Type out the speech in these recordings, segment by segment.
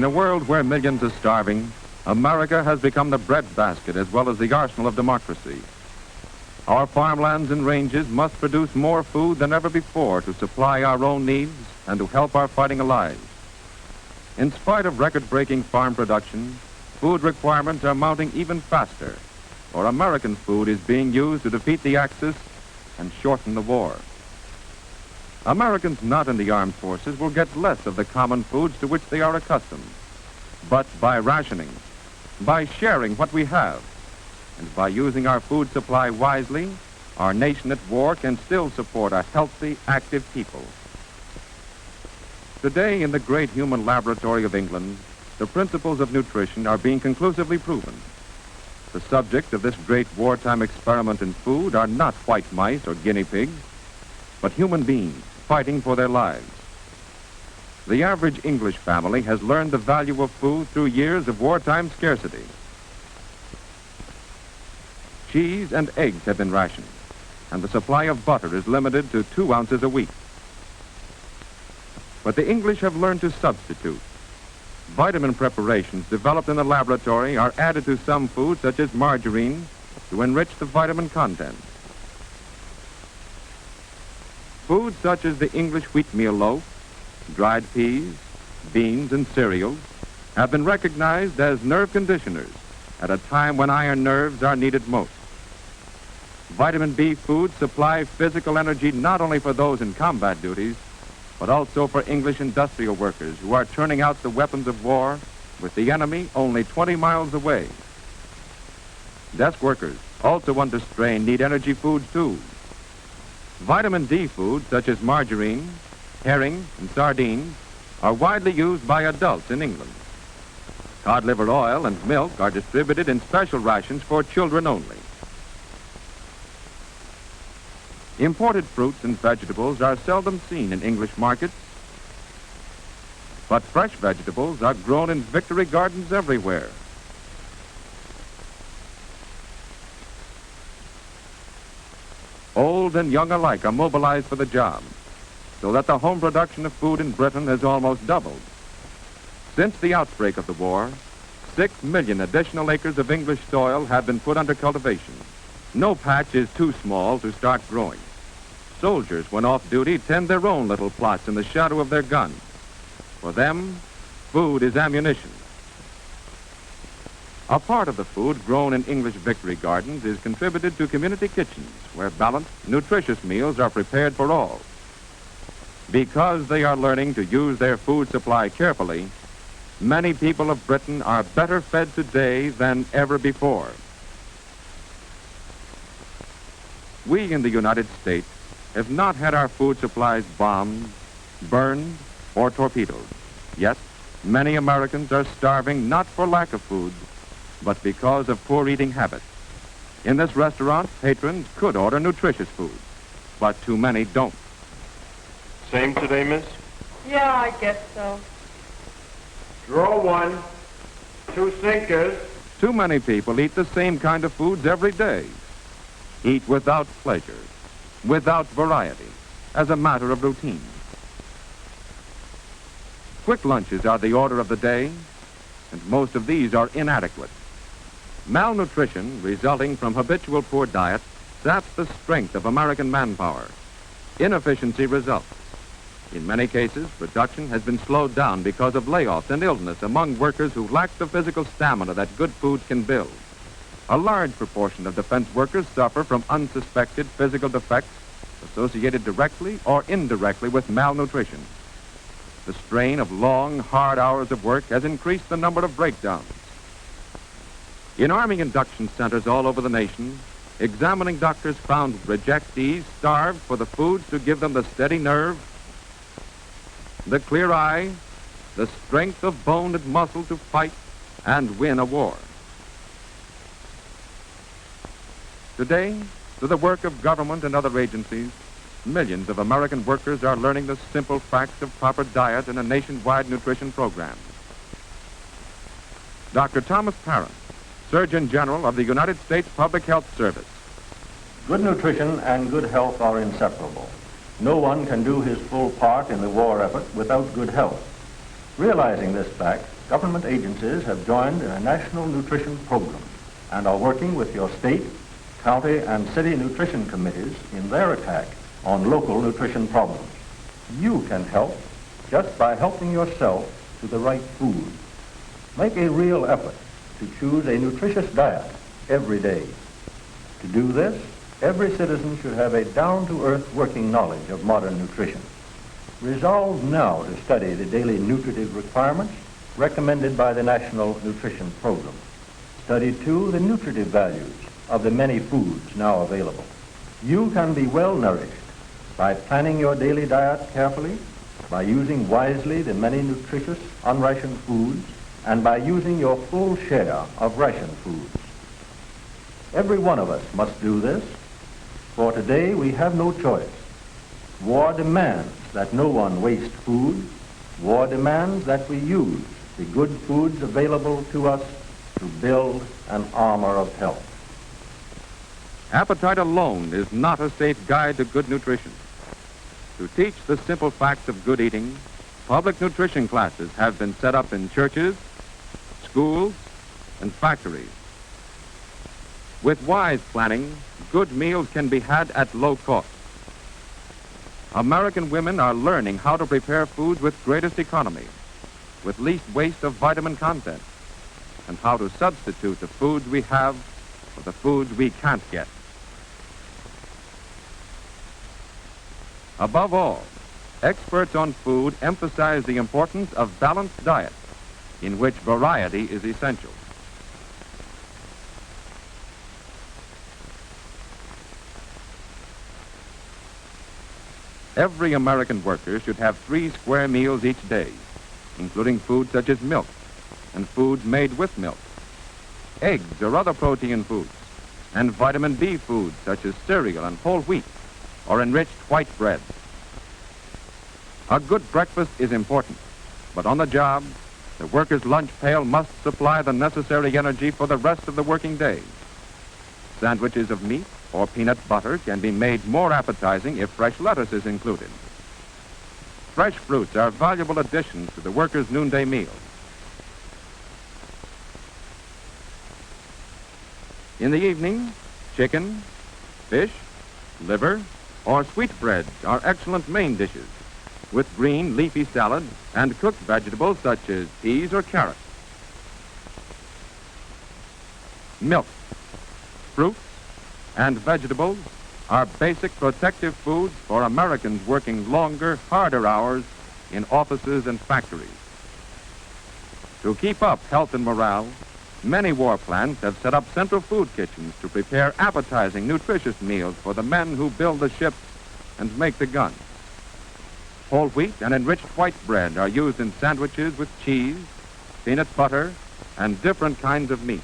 In a world where millions are starving, America has become the breadbasket as well as the arsenal of democracy. Our farmlands and ranges must produce more food than ever before to supply our own needs and to help our fighting allies. In spite of record-breaking farm production, food requirements are mounting even faster, for American food is being used to defeat the Axis and shorten the war. Americans not in the armed forces will get less of the common foods to which they are accustomed. But by rationing, by sharing what we have, and by using our food supply wisely, our nation at war can still support a healthy, active people. Today, in the great human laboratory of England, the principles of nutrition are being conclusively proven. The subject of this great wartime experiment in food are not white mice or guinea pigs, but human beings fighting for their lives. The average English family has learned the value of food through years of wartime scarcity. Cheese and eggs have been rationed, and the supply of butter is limited to 2 ounces a week. But the English have learned to substitute. Vitamin preparations developed in the laboratory are added to some foods, such as margarine, to enrich the vitamin content. Foods such as the English wheatmeal loaf, dried peas, beans, and cereals have been recognized as nerve conditioners at a time when iron nerves are needed most. Vitamin B foods supply physical energy not only for those in combat duties, but also for English industrial workers who are turning out the weapons of war with the enemy only 20 miles away. Desk workers, also under strain, need energy foods too. Vitamin D foods such as margarine, herring, and sardines are widely used by adults in England. Cod liver oil and milk are distributed in special rations for children only. Imported fruits and vegetables are seldom seen in English markets, but fresh vegetables are grown in victory gardens everywhere. Old and young alike are mobilized for the job, so that the home production of food in Britain has almost doubled. Since the outbreak of the war, 6 million additional acres of English soil have been put under cultivation. No patch is too small to start growing. Soldiers, when off duty, tend their own little plots in the shadow of their guns. For them, food is ammunition. A part of the food grown in English victory gardens is contributed to community kitchens, where balanced, nutritious meals are prepared for all. Because they are learning to use their food supply carefully, many people of Britain are better fed today than ever before. We in the United States have not had our food supplies bombed, burned, or torpedoed. Yet, many Americans are starving not for lack of food, but because of poor eating habits. In this restaurant, patrons could order nutritious food, but too many don't. Same today, miss? Yeah, I guess so. Draw 1, 2 sinkers. Too many people eat the same kind of foods every day. Eat without pleasure, without variety, as a matter of routine. Quick lunches are the order of the day, and most of these are inadequate. Malnutrition resulting from habitual poor diet saps the strength of American manpower. Inefficiency results. In many cases, production has been slowed down because of layoffs and illness among workers who lack the physical stamina that good food can build. A large proportion of defense workers suffer from unsuspected physical defects associated directly or indirectly with malnutrition. The strain of long, hard hours of work has increased the number of breakdowns. In Army induction centers all over the nation, examining doctors found rejectees starved for the foods to give them the steady nerve, the clear eye, the strength of bone and muscle to fight and win a war. Today, through the work of government and other agencies, millions of American workers are learning the simple facts of proper diet and a nationwide nutrition program. Dr. Thomas Parent, Surgeon General of the United States Public Health Service. Good nutrition and good health are inseparable. No one can do his full part in the war effort without good health. Realizing this fact, government agencies have joined in a national nutrition program and are working with your state, county, and city nutrition committees in their attack on local nutrition problems. You can help just by helping yourself to the right food. Make a real effort to choose a nutritious diet every day. To do this, every citizen should have a down-to-earth working knowledge of modern nutrition. Resolve now to study the daily nutritive requirements recommended by the National Nutrition Program. Study, too, the nutritive values of the many foods now available. You can be well nourished by planning your daily diet carefully, by using wisely the many nutritious unrationed foods, and by using your full share of rationed foods. Every one of us must do this, for today we have no choice. War demands that no one waste food. War demands that we use the good foods available to us to build an armor of health. Appetite alone is not a safe guide to good nutrition. To teach the simple facts of good eating, public nutrition classes have been set up in churches, schools, and factories. With wise planning, good meals can be had at low cost. American women are learning how to prepare foods with greatest economy, with least waste of vitamin content, and how to substitute the foods we have for the foods we can't get. Above all, experts on food emphasize the importance of balanced diet, in which variety is essential. Every American worker should have 3 square meals each day, including foods such as milk and foods made with milk, eggs or other protein foods, and vitamin B foods such as cereal and whole wheat or enriched white bread. A good breakfast is important, but on the job, the worker's lunch pail must supply the necessary energy for the rest of the working day. Sandwiches of meat or peanut butter can be made more appetizing if fresh lettuce is included. Fresh fruits are valuable additions to the worker's noonday meal. In the evening, chicken, fish, liver, or sweetbreads are excellent main dishes, with green leafy salad and cooked vegetables such as peas or carrots. Milk, fruits, and vegetables are basic protective foods for Americans working longer, harder hours in offices and factories. To keep up health and morale, many war plants have set up central food kitchens to prepare appetizing, nutritious meals for the men who build the ships and make the guns. Whole wheat and enriched white bread are used in sandwiches with cheese, peanut butter, and different kinds of meat.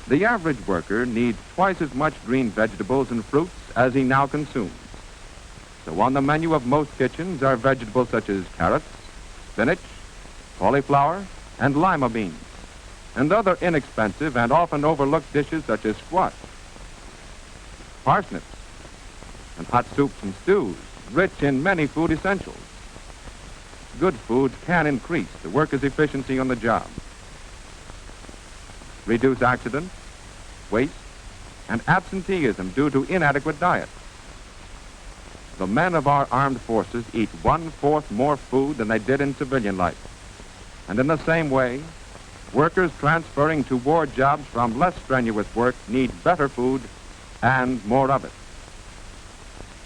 The average worker needs twice as much green vegetables and fruits as he now consumes. So on the menu of most kitchens are vegetables such as carrots, spinach, cauliflower, and lima beans, and other inexpensive and often overlooked dishes such as squash, parsnips, and hot soups and stews, rich in many food essentials. Good foods can increase the worker's efficiency on the job, reduce accidents, waste, and absenteeism due to inadequate diet. The men of our armed forces eat 1/4 more food than they did in civilian life. And in the same way, workers transferring to war jobs from less strenuous work need better food and more of it.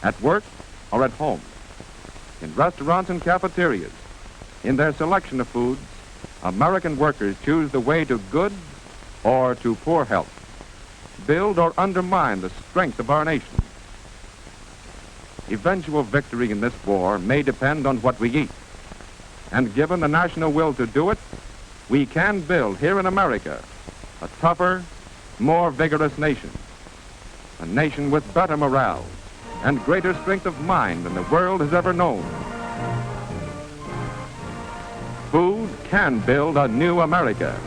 At work or at home, in restaurants and cafeterias, in their selection of foods, American workers choose the way to good or to poor health, build or undermine the strength of our nation. Eventual victory in this war may depend on what we eat. And given the national will to do it, we can build here in America a tougher, more vigorous nation. A nation with better morale and greater strength of mind than the world has ever known. Food can build a new America.